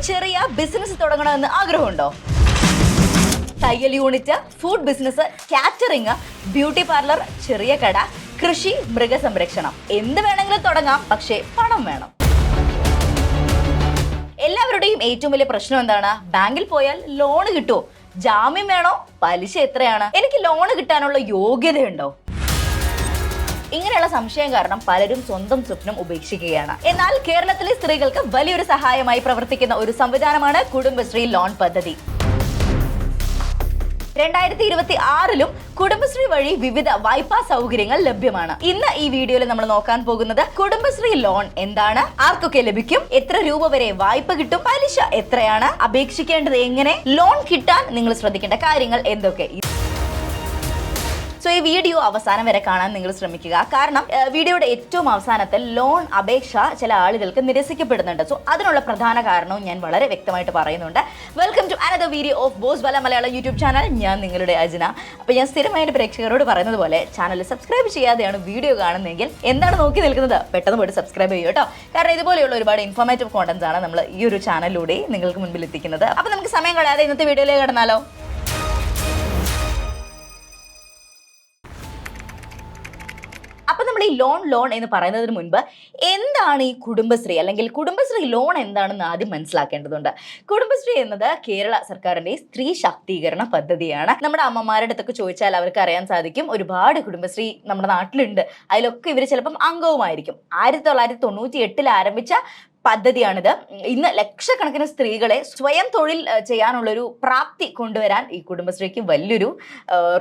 ചെറിയ ബിസിനസ് തുടങ്ങണമെന്ന് ആഗ്രഹമുണ്ടോ? തയ്യൽ unit, food business, catering, beauty parlour, ചെറിയ കട, കൃഷി, മൃഗസംരക്ഷണം, എന്ത് വേണമെങ്കിലും തുടങ്ങാം, പക്ഷേ പണം വേണം. എല്ലാവരുടെയും ഏറ്റവും വലിയ പ്രശ്നം എന്താണ്? ബാങ്കിൽ പോയാൽ ലോൺ കിട്ടുമോ? ജാമ്യം വേണോ? പലിശ എത്രയാണ്? എനിക്ക് ലോൺ കിട്ടാനുള്ള യോഗ്യതയുണ്ടോ? ഇങ്ങനെയുള്ള സംശയം കാരണം പലരും സ്വന്തം സ്വപ്നം ഉപേക്ഷിക്കുകയാണ്. എന്നാൽ കേരളത്തിലെ സ്ത്രീകൾക്ക് വലിയൊരു സഹായമായി പ്രവർത്തിക്കുന്ന ഒരു സംവിധാനമാണ് കുടുംബശ്രീ ലോൺ പദ്ധതി. 2026 കുടുംബശ്രീ വഴി വിവിധ വായ്പാ സൗകര്യങ്ങൾ ലഭ്യമാണ്. ഇന്ന് ഈ വീഡിയോയിൽ നമ്മൾ നോക്കാൻ പോകുന്നത് കുടുംബശ്രീ ലോൺ എന്താണ്, ആർക്കൊക്കെ ലഭിക്കും, എത്ര രൂപ വരെ വായ്പ കിട്ടും, പലിശ എത്രയാണ്, അപേക്ഷിക്കേണ്ടത് എങ്ങനെ, ലോൺ കിട്ടാൻ നിങ്ങൾ ശ്രദ്ധിക്കേണ്ട കാര്യങ്ങൾ എന്തൊക്കെ. സോ ഈ വീഡിയോ അവസാനം വരെ കാണാൻ നിങ്ങൾ ശ്രമിക്കുക. കാരണം വീഡിയോയുടെ ഏറ്റവും അവസാനത്തിൽ ലോൺ അപേക്ഷ ചില ആളുകൾക്ക് നിരസിക്കപ്പെടുന്നുണ്ട്. സോ അതിനുള്ള പ്രധാന കാരണവും ഞാൻ വളരെ വ്യക്തമായിട്ട് പറയുന്നുണ്ട്. Welcome to another video of Boswala Malayalam YouTube channel. ഞാൻ നിങ്ങളുടെ അജ്ന. അപ്പോൾ ഞാൻ സ്ഥിരമായിട്ട് പ്രേക്ഷകരോട് പറയുന്നത് പോലെ ചാനൽ സബ്സ്ക്രൈബ് ചെയ്യാതെയാണ് വീഡിയോ കാണുന്നതെങ്കിൽ എന്താണ് നോക്കി നിൽക്കുന്നത്? പെട്ടെന്ന് പോയിട്ട് സബ്സ്ക്രൈബ് ചെയ്യൂ കേട്ടോ. കാരണം ഇതുപോലെയുള്ള ഒരുപാട് ഇൻഫോർമേറ്റീവ് കോണ്ടന്റ്സ് ആണ് നമ്മൾ ഈ ഒരു ചാനലിലൂടെ നിങ്ങൾക്ക് മുൻപിൽ എത്തിക്കുന്നത്. അപ്പോൾ നമുക്ക് സമയം കളയാതെ ഇന്നത്തെ വീഡിയോയിലേക്ക് കടന്നാലോ. അപ്പൊ നമ്മൾ ഈ ലോൺ എന്ന് പറയുന്നതിന് മുൻപ് എന്താണ് ഈ കുടുംബശ്രീ അല്ലെങ്കിൽ കുടുംബശ്രീ ലോൺ എന്താണെന്ന് ആദ്യം മനസ്സിലാക്കേണ്ടതുണ്ട്. കുടുംബശ്രീ എന്നത് കേരള സർക്കാരിന്റെ സ്ത്രീ ശാക്തീകരണ പദ്ധതിയാണ്. നമ്മുടെ അമ്മമാരുടെ അടുത്തൊക്കെ ചോദിച്ചാൽ അവർക്ക് അറിയാൻ സാധിക്കും, ഒരുപാട് കുടുംബശ്രീ നമ്മുടെ നാട്ടിലുണ്ട്. അതിലൊക്കെ ഇവർ ചിലപ്പം അംഗവുമായിരിക്കും. 1998 ആരംഭിച്ച പദ്ധതിയാണിത്. ഇന്ന് ലക്ഷക്കണക്കിന് സ്ത്രീകളെ സ്വയം തൊഴിൽ ചെയ്യാനുള്ളൊരു പ്രാപ്തി കൊണ്ടുവരാൻ ഈ കുടുംബശ്രീക്ക് വലിയൊരു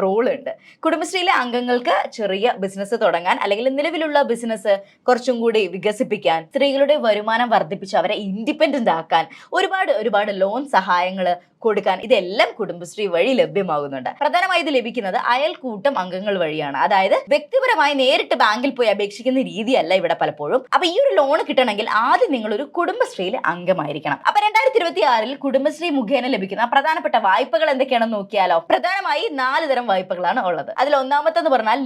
റോൾ ഉണ്ട്. കുടുംബശ്രീയിലെ അംഗങ്ങൾക്ക് ചെറിയ ബിസിനസ് തുടങ്ങാൻ അല്ലെങ്കിൽ നിലവിലുള്ള ബിസിനസ് കുറച്ചും കൂടി വികസിപ്പിക്കാൻ, സ്ത്രീകളുടെ വരുമാനം വർദ്ധിപ്പിച്ച് അവരെ ഇൻഡിപെൻഡന്റ് ആക്കാൻ ഒരുപാട് ലോൺ സഹായങ്ങൾ കൊടുക്കാൻ ഇതെല്ലാം കുടുംബശ്രീ വഴി ലഭ്യമാകുന്നുണ്ട്. പ്രധാനമായി ഇത് ലഭിക്കുന്നത് അയൽക്കൂട്ടം അംഗങ്ങൾ വഴിയാണ്. അതായത് വ്യക്തിപരമായി നേരിട്ട് ബാങ്കിൽ പോയി അപേക്ഷിക്കുന്ന രീതിയല്ല ഇവിടെ പലപ്പോഴും. അപ്പൊ ഈ ഒരു ലോൺ കിട്ടണമെങ്കിൽ ആദ്യം നിങ്ങൾ ഒരു കുടുംബശ്രീയിലെ അംഗമായിരിക്കണം. അപ്പൊ 2026 കുടുംബശ്രീ മുഖേന ലഭിക്കുന്ന പ്രധാനപ്പെട്ട വായ്പകൾ എന്തൊക്കെയാണെന്ന് നോക്കിയാലോ. പ്രധാനമായി 4 തരം വായ്പകളാണ് ഉള്ളത്. അതിൽ ഒന്നാമത്തെന്ന് പറഞ്ഞാൽ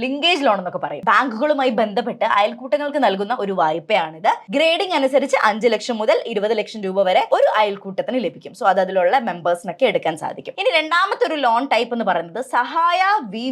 ലിങ്കേജ് ലോൺ എന്നൊക്കെ പറയും. ബാങ്കുകളുമായി ബന്ധപ്പെട്ട് അയൽക്കൂട്ടങ്ങൾക്ക് നൽകുന്ന ഒരു വായ്പയാണിത്. ഗ്രേഡിംഗ് അനുസരിച്ച് 5 ലക്ഷം മുതൽ 20 ലക്ഷം രൂപ വരെ ഒരു അയൽക്കൂട്ടത്തിന് ലഭിക്കും. സോ അതിലുള്ള മെമ്പേഴ്സിനൊക്കെ എടുക്കാൻ സാധിക്കും. ഇനി രണ്ടാമത്തെ ഒരു ലോൺ ടൈപ്പ് എന്ന് പറയുന്നത് സഹായ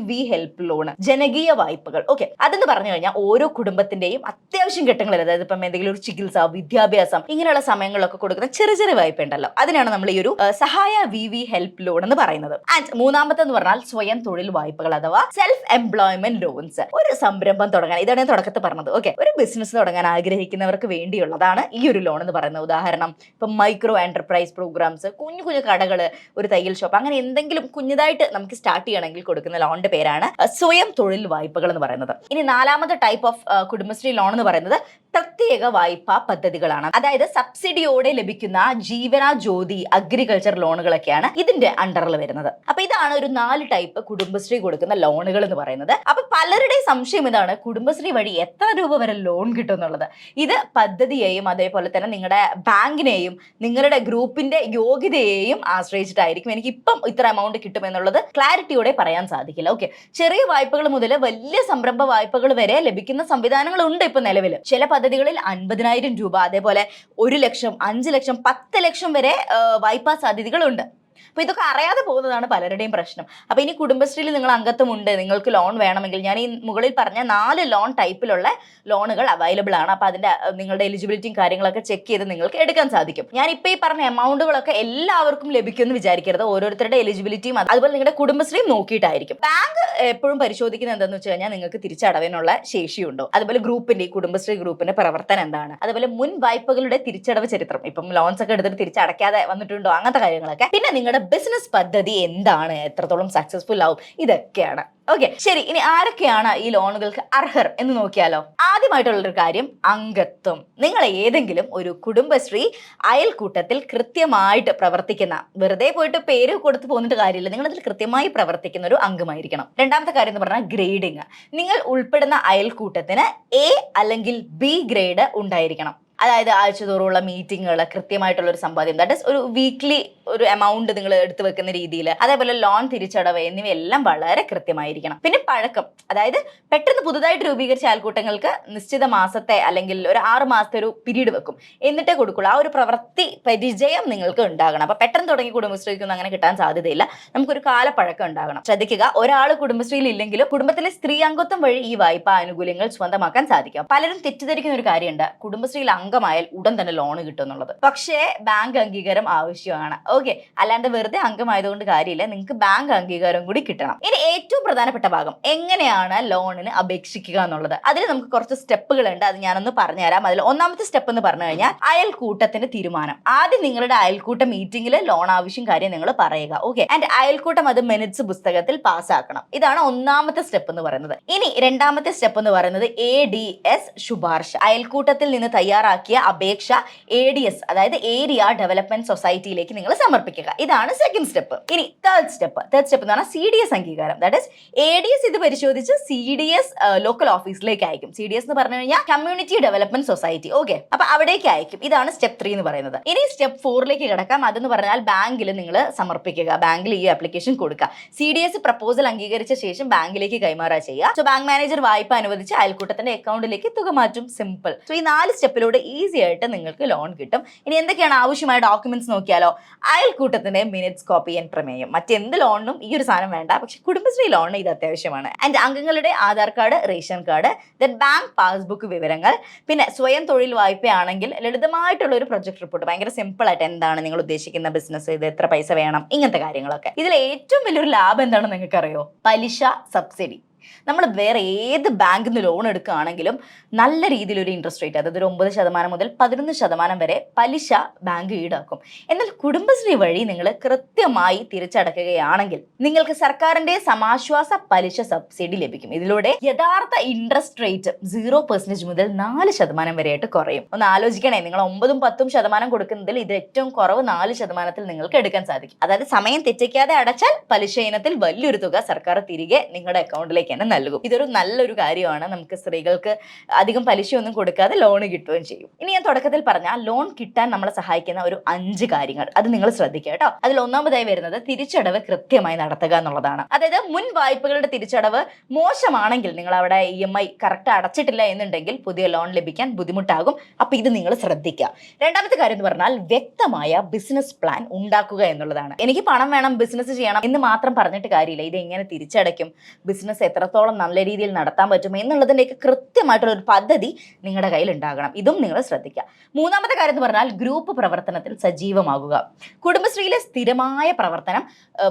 വി ഹെൽപ്പ് ലോൺ, ജനകീയ വായ്പകൾ. ഓക്കെ, അതെന്ന് പറഞ്ഞു കഴിഞ്ഞാൽ ഓരോ കുടുംബത്തിന്റെയും അത്യാവശ്യം ഘട്ടങ്ങളിൽ, അതായത് ഇപ്പം എന്തെങ്കിലും ഒരു ചികിത്സ, വിദ്യാഭ്യാസം, ഇങ്ങനെയുള്ള സമയങ്ങളിലൊക്കെ കൊടുക്കുന്ന ചെറിയ വായ്പ ഉണ്ടല്ലോ, അതിനാണ് നമ്മൾ ഈ ഒരു സഹായ വി ഹെൽപ്പ് ലോൺ എന്ന് പറയുന്നത്. ആൻഡ് മൂന്നാമത്തെ എന്ന് പറഞ്ഞാൽ സ്വയം തൊഴിൽ വായ്പകൾ അഥവാ സെൽഫ് എംപ്ലോയ്മെന്റ് ലോൺസ്. ഒരു സംരംഭം തുടങ്ങാൻ, ഇതാണ് ഞാൻ തുടക്കത്തിൽ പറഞ്ഞത്. ഓക്കെ, ഒരു ബിസിനസ് തുടങ്ങാൻ ആഗ്രഹിക്കുന്നവർക്ക് വേണ്ടിയുള്ളതാണ് ഈ ഒരു ലോൺ എന്ന് പറയുന്നത്. ഉദാഹരണം ഇപ്പം മൈക്രോ എന്റർപ്രൈസ് പ്രോഗ്രാംസ്, കുഞ്ഞു കടകള്, ഒരു തയ്യൽ ഷോപ്പ്, അങ്ങനെ എന്തെങ്കിലും കുഞ്ഞതായിട്ട് നമുക്ക് സ്റ്റാർട്ട് ചെയ്യണമെങ്കിൽ കൊടുക്കുന്ന ലോണിന്റെ പേരാണ് സ്വയം തൊഴിൽ വായ്പകൾ എന്ന് പറയുന്നത്. ഇനി നാലാമത്തെ ടൈപ്പ് ഓഫ് കുടുംബശ്രീ ലോൺ എന്ന് പറയുന്നത് പ്രത്യേക വായ്പാ പദ്ധതികളാണ്. അതായത് സബ്സിഡിയോടെ ലഭിക്കുന്ന ജീവന ജ്യോതി അഗ്രികൾച്ചർ ലോണുകളൊക്കെയാണ് ഇതിന്റെ അണ്ടറിൽ വരുന്നത്. അപ്പൊ ഇതാണ് ഒരു 4 ടൈപ്പ് കുടുംബശ്രീ കൊടുക്കുന്ന ലോണുകൾ എന്ന് പറയുന്നത്. അപ്പൊ പലരുടെയും സംശയം ഇതാണ്, കുടുംബശ്രീ വഴി എത്ര രൂപ വരെ ലോൺ കിട്ടും എന്നുള്ളത്. ഇത് പദ്ധതിയെയും അതേപോലെ തന്നെ നിങ്ങളുടെ ബാങ്കിനെയും നിങ്ങളുടെ ഗ്രൂപ്പിന്റെ യോഗ്യതയെയും ആശ്രയിച്ചിട്ടായിരിക്കും എനിക്ക് ഇപ്പം ഇത്ര എമൗണ്ട് കിട്ടും എന്നുള്ളത് ക്ലാരിറ്റിയോടെ പറയാൻ സാധിക്കില്ല. ഓക്കെ, ചെറിയ വായ്പകൾ മുതൽ വലിയ സംരംഭ വായ്പകൾ വരെ ലഭിക്കുന്ന സംവിധാനങ്ങളുണ്ട് ഇപ്പൊ നിലവിൽ. ചില പദ്ധതികളിൽ 50,000 രൂപ, അതേപോലെ 1 ലക്ഷം, 5 ലക്ഷം, 10 ലക്ഷം വരെ വായ്പാ സാധ്യതകളുണ്ട്. അപ്പൊ ഇതൊക്കെ അറിയാതെ പോകുന്നതാണ് പലരുടെയും പ്രശ്നം. അപ്പൊ ഇനി കുടുംബശ്രീയിൽ നിങ്ങൾ അംഗത്വമുണ്ട്, നിങ്ങൾക്ക് ലോൺ വേണമെങ്കിൽ ഞാൻ ഈ മുകളിൽ പറഞ്ഞ 4 ലോൺ ടൈപ്പിലുള്ള ലോണുകൾ അവൈലബിൾ ആണ്. അപ്പൊ അതിന്റെ നിങ്ങളുടെ എലിജിബിലിറ്റിയും കാര്യങ്ങളൊക്കെ ചെക്ക് ചെയ്ത് നിങ്ങൾക്ക് എടുക്കാൻ സാധിക്കും. ഞാൻ ഇപ്പൊ ഈ പറഞ്ഞ എമൗണ്ടുകളൊക്കെ എല്ലാവർക്കും ലഭിക്കുമെന്ന് വിചാരിക്കരുത്. ഓരോരുത്തരുടെ എലിജിബിലിറ്റിയും അതുപോലെ നിങ്ങളുടെ കുടുംബശ്രീയും നോക്കിയിട്ടായിരിക്കും. ബാങ്ക് എപ്പോഴും പരിശോധിക്കുന്നത് എന്താണെന്ന് വെച്ച് കഴിഞ്ഞാൽ നിങ്ങൾക്ക് തിരിച്ചടവിനുള്ള ശേഷിയുണ്ടോ, അതുപോലെ ഗ്രൂപ്പിന്റെ ഈ കുടുംബശ്രീ ഗ്രൂപ്പിന്റെ പ്രവർത്തനം എന്താണ്, അതുപോലെ മുൻ വായ്പകളുടെ തിരിച്ചടവ് ചരിത്രം, ഇപ്പം ലോൺസ് ഒക്കെ എടുത്തിട്ട് തിരിച്ചടയ്ക്കാതെ വന്നിട്ടുണ്ടോ, അങ്ങനത്തെ കാര്യങ്ങളൊക്കെ. പിന്നെ നിങ്ങളുടെ ബിസിനസ് പദ്ധതി എന്താണ്, എത്രത്തോളം സക്സസ്ഫുൾ ആവും, ഇതൊക്കെയാണ്. ഓക്കെ, ശരി. ഇനി ആരൊക്കെയാണ് ഈ ലോണുകൾക്ക് അർഹർ എന്ന് നോക്കിയാലോ. ആദ്യമായിട്ടുള്ളൊരു കാര്യം അംഗത്വം. നിങ്ങൾ ഏതെങ്കിലും ഒരു കുടുംബശ്രീ അയൽക്കൂട്ടത്തിൽ കൃത്യമായിട്ട് പ്രവർത്തിക്കുന്ന, വെറുതെ പോയിട്ട് പേര് കൊടുത്ത് പോന്നിട്ട് കാര്യമില്ല, നിങ്ങൾ അതിൽ കൃത്യമായി പ്രവർത്തിക്കുന്ന ഒരു അംഗമായിരിക്കണം. രണ്ടാമത്തെ കാര്യം എന്ന് പറഞ്ഞാൽ ഗ്രേഡിങ്. നിങ്ങൾ ഉൾപ്പെടുന്ന അയൽക്കൂട്ടത്തിന് A അല്ലെങ്കിൽ B ഗ്രേഡ് ഉണ്ടായിരിക്കണം. അതായത് ആഴ്ചതോറുള്ള മീറ്റിങ്ങുകൾ, കൃത്യമായിട്ടുള്ള ഒരു സമ്പാദ്യം, ദാറ്റ് ഇസ് ഒരു വീക്ക്ലി ഒരു എമൗണ്ട് നിങ്ങൾ എടുത്തു വെക്കുന്ന രീതിയിൽ, അതേപോലെ ലോൺ തിരിച്ചടവ് എന്നിവയെല്ലാം വളരെ കൃത്യമായിരിക്കണം. പിന്നെ പഴക്കം, അതായത് പെട്ടെന്ന് പുതുതായിട്ട് രൂപീകരിച്ച അയൽക്കൂട്ടങ്ങൾക്ക് നിശ്ചിത മാസത്തെ അല്ലെങ്കിൽ ഒരു 6 മാസത്തെ ഒരു പീരീഡ് വെക്കും, എന്നിട്ടേ കൊടുക്കുള്ളൂ. ആ ഒരു പ്രവൃത്തി പരിചയം നിങ്ങൾക്ക് ഉണ്ടാകണം. അപ്പൊ പെട്ടെന്ന് തുടങ്ങി കുടുംബശ്രീക്കൊന്നും അങ്ങനെ കിട്ടാൻ സാധ്യതയില്ല. നമുക്കൊരു കാലപ്പഴക്കം ഉണ്ടാകണം. ശ്രദ്ധിക്കുക, ഒരാൾ കുടുംബശ്രീയിൽ ഇല്ലെങ്കിലും കുടുംബത്തിലെ സ്ത്രീ അംഗത്വം വഴി ഈ വായ്പാ ആനുകൂല്യങ്ങൾ സ്വന്തമാക്കാൻ സാധിക്കും. പലരും തെറ്റിദ്ധരിക്കുന്ന ഒരു കാര്യമുണ്ട്, കുടുംബശ്രീയിൽ അംഗമായാൽ ഉടൻ തന്നെ ലോൺ കിട്ടും എന്നുള്ളത്. പക്ഷേ ബാങ്ക് അംഗീകാരം ആവശ്യമാണ്. ഓക്കെ, അല്ലാണ്ട് വെറുതെ അംഗമായതുകൊണ്ട് കാര്യമില്ല, നിങ്ങൾക്ക് ബാങ്ക് അംഗീകാരം കൂടി കിട്ടണം. ഇനി ഏറ്റവും പ്രധാനപ്പെട്ട ഭാഗം, എങ്ങനെയാണ് ലോണിന് അപേക്ഷിക്കുക എന്നുള്ളത്. അതിൽ നമുക്ക് കുറച്ച് സ്റ്റെപ്പുകളുണ്ട്, അത് ഞാനൊന്ന് പറഞ്ഞുതരാം. അതിൽ ഒന്നാമത്തെ സ്റ്റെപ്പ് എന്ന് പറഞ്ഞു കഴിഞ്ഞാൽ അയൽക്കൂട്ടത്തിന്റെ തീരുമാനം. ആദ്യം നിങ്ങളുടെ അയൽക്കൂട്ട മീറ്റിംഗിൽ ലോൺ ആവശ്യം കാര്യം നിങ്ങൾ പറയുക. ഓക്കെ, ആൻഡ് അയൽക്കൂട്ടം അത് മിനിറ്റ്സ് പുസ്തകത്തിൽ പാസ്സാക്കണം. ഇതാണ് ഒന്നാമത്തെ സ്റ്റെപ്പ് എന്ന് പറയുന്നത്. ഇനി രണ്ടാമത്തെ സ്റ്റെപ്പ് എന്ന് പറയുന്നത് ADS ശുപാർശ. അയൽക്കൂട്ടത്തിൽ നിന്ന് തയ്യാറാക്കിയ അപേക്ഷ ADS, അതായത് ഏരിയ ഡെവലപ്മെന്റ് സൊസൈറ്റിയിലേക്ക് നിങ്ങൾ സമർപ്പിക്കുക. ഇതാണ് സെക്കൻഡ് സ്റ്റെപ്പ്. ഇനി തേർഡ് സ്റ്റെപ്പ് എന്ന് പറഞ്ഞാൽ CDS അംഗീകാരം. ദാറ്റ് ഇസ് ADS ഇത് പരിശോധിച്ച് CDS ലോക്കൽ ഓഫീസിലേക്ക് അയക്കും. CDS എന്ന് പറഞ്ഞു കഴിഞ്ഞാൽ കമ്മ്യൂണിറ്റി ഡെവലപ്മെന്റ് സൊസൈറ്റി. ഓക്കെ, അപ്പൊ അവിടേക്ക് അയക്കും. ഇതാണ് സ്റ്റെപ്പ് 3 എന്ന് പറയുന്നത്. ഇനി സ്റ്റെപ്പ് 4ലേക്ക് കിടക്കാം. അതെന്ന് പറഞ്ഞാൽ ബാങ്കിൽ നിങ്ങൾ സമർപ്പിക്കുക, ബാങ്കിൽ ഈ ആപ്ലിക്കേഷൻ കൊടുക്കുക. CDS പ്രപ്പോസൽ അംഗീകരിച്ച ശേഷം ബാങ്കിലേക്ക് കൈമാറുക ചെയ്യുക. സോ ബാങ്ക് മാനേജർ വായ്പ അനുവദിച്ച് അയൽക്കൂട്ടത്തിന്റെ അക്കൗണ്ടിലേക്ക് തുക മാറ്റും. സിമ്പിൾ. സോ ഈ 4 സ്റ്റെപ്പിലൂടെ ഈസി ആയിട്ട് നിങ്ങൾക്ക് ലോൺ കിട്ടും. ഇനി എന്തൊക്കെയാണ് ആവശ്യമായ ഡോക്യുമെന്റ്സ് നോക്കിയാലോ. അയൽക്കൂട്ടത്തിന്റെ മിനിറ്റ്സ് കോപ്പി ആൻഡ് പ്രമേയം. മറ്റെന്ത് ലോണിനും ഈ ഒരു സാധനം വേണ്ട, പക്ഷെ കുടുംബശ്രീ ലോണിന് ഇത് അത്യാവശ്യമാണ്. ആൻഡ് അംഗങ്ങളുടെ Aadhaar card, ration card, then bank passbook വിവരങ്ങൾ, പിന്നെ സ്വയം തൊഴിൽ വായ്പയാണെങ്കിൽ ലളിതമായിട്ടുള്ള ഒരു പ്രൊജക്ട് റിപ്പോർട്ട്, ഭയങ്കര സിമ്പിൾ ആയിട്ട് എന്താണ് നിങ്ങൾ ഉദ്ദേശിക്കുന്ന ബിസിനസ്, ഇത് എത്ര പൈസ വേണം, ഇങ്ങനത്തെ കാര്യങ്ങളൊക്കെ. ഇതിൽ ഏറ്റവും വലിയൊരു ലാഭം എന്താണെന്ന് നിങ്ങൾക്ക് അറിയോ? പലിശ സബ്സിഡി. നമ്മൾ വേറെ ഏത് ബാങ്കിൽ നിന്ന് ലോൺ എടുക്കുകയാണെങ്കിലും നല്ല രീതിയിൽ ഒരു ഇൻട്രസ്റ്റ് റേറ്റ്, അതായത് ഒരു 9% മുതൽ 11% വരെ പലിശ ബാങ്ക് ഈടാക്കും. എന്നാൽ കുടുംബശ്രീ വഴി നിങ്ങൾ കൃത്യമായി തിരിച്ചടക്കുകയാണെങ്കിൽ നിങ്ങൾക്ക് സർക്കാരിന്റെ സമാശ്വാസ പലിശ സബ്സിഡി ലഭിക്കും. ഇതിലൂടെ യഥാർത്ഥ ഇൻട്രസ്റ്റ് റേറ്റ് 0% മുതൽ 4% വരെയായിട്ട് കുറയും. ഒന്ന് ആലോചിക്കണേ, നിങ്ങൾ 9-10% കൊടുക്കുന്നതിൽ ഇത് ഏറ്റവും കുറവ് 4% നിങ്ങൾക്ക് എടുക്കാൻ സാധിക്കും. അതായത് സമയം തെറ്റിക്കാതെ അടച്ചാൽ പലിശ ഇനത്തിൽ വലിയൊരു തുക സർക്കാർ തിരികെ നിങ്ങളുടെ അക്കൗണ്ടിലേക്ക് തന്നെ നൽകും. ഇതൊരു നല്ലൊരു കാര്യമാണ്. നമുക്ക് സ്ത്രീകൾക്ക് അധികം പലിശയൊന്നും കൊടുക്കാതെ ലോൺ കിട്ടുകയും ചെയ്യും. ഇനി ഞാൻ തുടക്കത്തിൽ പറഞ്ഞ ലോൺ കിട്ടാൻ നമ്മളെ സഹായിക്കുന്ന ഒരു 5 കാര്യങ്ങൾ, അത് നിങ്ങൾ ശ്രദ്ധിക്കുക കേട്ടോ. അതിൽ ഒന്നാമതായി വരുന്നത് തിരിച്ചടവ് കൃത്യമായി നടത്തുക എന്നുള്ളതാണ്. അതായത് മുൻ വായ്പകളുടെ തിരിച്ചടവ് മോശമാണെങ്കിൽ, നിങ്ങൾ അവിടെ EMI കറക്റ്റ് അടച്ചിട്ടില്ല എന്നുണ്ടെങ്കിൽ പുതിയ ലോൺ ലഭിക്കാൻ ബുദ്ധിമുട്ടാകും. അപ്പൊ ഇത് നിങ്ങൾ ശ്രദ്ധിക്കുക. രണ്ടാമത്തെ കാര്യം എന്ന് പറഞ്ഞാൽ വ്യക്തമായ ബിസിനസ് പ്ലാൻ ഉണ്ടാക്കുക എന്നുള്ളതാണ്. എനിക്ക് പണം വേണം, ബിസിനസ് ചെയ്യണം എന്ന് മാത്രം പറഞ്ഞിട്ട് കാര്യമില്ല. ഇത് എങ്ങനെ തിരിച്ചടയ്ക്കും, ബിസിനസ് എത്രത്തോളം നല്ല രീതിയിൽ നടത്താൻ പറ്റും എന്നുള്ളതിൻ്റെയൊക്കെ കൃത്യമായിട്ടുള്ള ഒരു പദ്ധതി നിങ്ങളുടെ കയ്യിൽ ഉണ്ടാകണം. ഇതും നിങ്ങൾ ശ്രദ്ധിക്കുക. മൂന്നാമത്തെ കാര്യം എന്ന് പറഞ്ഞാൽ ഗ്രൂപ്പ് പ്രവർത്തനത്തിൽ സജീവമാകുക. കുടുംബശ്രീയിലെ സ്ഥിരമായ പ്രവർത്തനം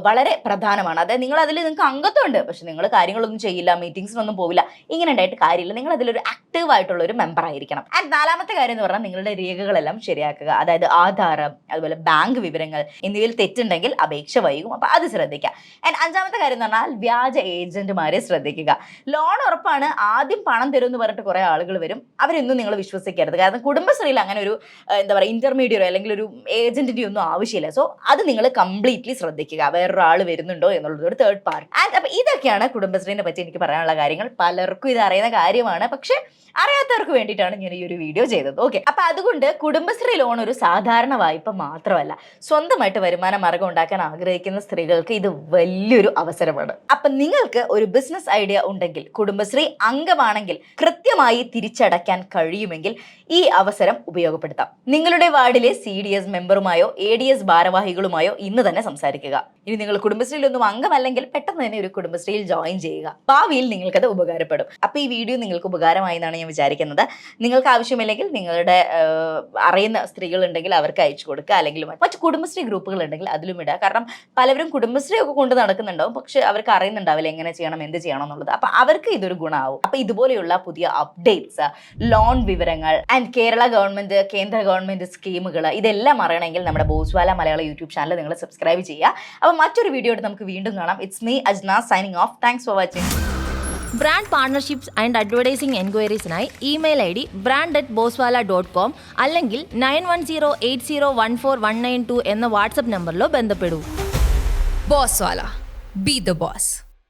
വളരെ പ്രധാനമാണ്. അതായത് നിങ്ങൾ അതിൽ നിങ്ങൾക്ക് അംഗത്വമുണ്ട്, പക്ഷെ നിങ്ങൾ കാര്യങ്ങളൊന്നും ചെയ്യില്ല, മീറ്റിംഗ്സിനൊന്നും പോവില്ല, ഇങ്ങനെ ഉണ്ടായിട്ട് കാര്യമില്ല. നിങ്ങൾ അതിലൊരു ആക്റ്റീവ് ആയിട്ടുള്ള ഒരു മെമ്പർ ആയിരിക്കണം. ആൻഡ് നാലാമത്തെ കാര്യം എന്ന് പറഞ്ഞാൽ നിങ്ങളുടെ രേഖകളെല്ലാം ശരിയാക്കുക. അതായത് ആധാർ, അതുപോലെ ബാങ്ക് വിവരങ്ങൾ എന്നിവയിൽ തെറ്റുണ്ടെങ്കിൽ അപേക്ഷ വൈകും. അപ്പൊ അത് ശ്രദ്ധിക്കുക. ആൻഡ് അഞ്ചാമത്തെ കാര്യം എന്ന് പറഞ്ഞാൽ വ്യാജ ഏജന്റുമാരെ ശ്രദ്ധിക്കുക. ലോൺ ഉറപ്പാണ്, ആദ്യം പണം തരും എന്ന് പറഞ്ഞിട്ട് കുറെ ആളുകൾ വരും, അവരൊന്നും നിങ്ങൾ വിശ്വസിക്കരുത്. കാരണം കുടുംബശ്രീയിൽ അങ്ങനെ ഒരു എന്താ പറയുക ഇന്റർമീഡിയറ്റോ അല്ലെങ്കിൽ ഒരു ഏജന്റിന്റെ ഒന്നും ആവശ്യമില്ല. സോ അത് നിങ്ങൾ കംപ്ലീറ്റ്ലി ശ്രദ്ധിക്കുക, വേറൊരാൾ വരുന്നുണ്ടോ എന്നുള്ളത്, ഒരു തേർഡ് പാർട്ടി. ആൻഡ് അപ്പൊ ഇതൊക്കെയാണ് കുടുംബശ്രീനെ പറ്റി എനിക്ക് പറയാനുള്ള കാര്യങ്ങൾ. പലർക്കും ഇത് അറിയുന്ന കാര്യമാണ്, പക്ഷെ അറിയാത്തവർക്ക് വേണ്ടിയിട്ടാണ് ഞാൻ ഈ ഒരു വീഡിയോ ചെയ്തത്. ഓക്കെ, അപ്പൊ അതുകൊണ്ട് കുടുംബശ്രീ ലോൺ ഒരു സാധാരണ വായ്പ മാത്രമല്ല, സ്വന്തമായിട്ട് വരുമാന മാർഗം ഉണ്ടാക്കാൻ ആഗ്രഹിക്കുന്ന സ്ത്രീകൾക്ക് ഇത് വലിയൊരു അവസരമാണ്. അപ്പൊ നിങ്ങൾക്ക് ഒരു ബിസിനസ് ഐഡിയ ഉണ്ടെങ്കിൽ, കുടുംബശ്രീ അംഗമാണെങ്കിൽ, കൃത്യമായി തിരിച്ചടയ്ക്കാൻ കഴിയുമെങ്കിൽ ഈ അവസരം ഉപയോഗപ്പെടുത്താം. നിങ്ങളുടെ വാർഡിലെ CDS മെമ്പറുമായോ ADS ഭാരവാഹികളുമായോ ഇന്ന് തന്നെ സംസാരിക്കുക. ഇനി നിങ്ങൾ കുടുംബശ്രീയിലൊന്നും അംഗമല്ലെങ്കിൽ പെട്ടെന്ന് തന്നെ ഒരു കുടുംബശ്രീയിൽ ജോയിൻ ചെയ്യുക. ഭാവിയിൽ നിങ്ങൾക്കത് ഉപകാരപ്പെടും. അപ്പൊ ഈ വീഡിയോ നിങ്ങൾക്ക് ഉപകാരമായി എന്നാണ് ഞാൻ വിചാരിക്കുന്നത്. നിങ്ങൾക്ക് ആവശ്യമില്ലെങ്കിൽ നിങ്ങളുടെ അറിയുന്ന സ്ത്രീകൾ ഉണ്ടെങ്കിൽ അവർക്ക് അയച്ചു കൊടുക്കുക, അല്ലെങ്കിൽ മറ്റു കുടുംബശ്രീ ഗ്രൂപ്പുകൾ ഉണ്ടെങ്കിൽ അതിലും ഇടുക. കാരണം പലരും കുടുംബശ്രീ ഒക്കെ കൊണ്ട് നടക്കുന്നുണ്ടാവും, പക്ഷെ അവർക്ക് അറിയുന്നുണ്ടാവില്ല എങ്ങനെ ചെയ്യണം, എന്ത് ചെയ്യണം എന്നുള്ളത്. അപ്പൊ അവർക്ക് ഇതൊരു ഗുണമാവും. അപ്പൊ ഇതുപോലെയുള്ള പുതിയ അപ്ഡേറ്റ്സ്, ലോൺ വിവരങ്ങൾ ആൻഡ് കേരള ഗവൺമെന്റ്, കേന്ദ്ര ഗവൺമെന്റ് സ്കീമുകൾ, ഇതെല്ലാം അറിയണമെങ്കിൽ നമ്മുടെ ബോസ്വാല മലയാളം യൂട്യൂബ് ചാനൽ നിങ്ങൾ സബ്സ്ക്രൈബ് ചെയ്യുക. അപ്പോൾ മറ്റൊരു വീഡിയോ ആയിട്ട് നമുക്ക് വീണ്ടും കാണാം. It's me Ajna signing off. Thanks for watching. Brand partnerships and advertising എൻക്വയറീസിനായി ഇമെയിൽ ID brand@boswala.com അല്ലെങ്കിൽ 9108014192 എന്ന വാട്സ്ആപ്പ് നമ്പറിലോ ബന്ധപ്പെടൂ. Boswala, be the boss.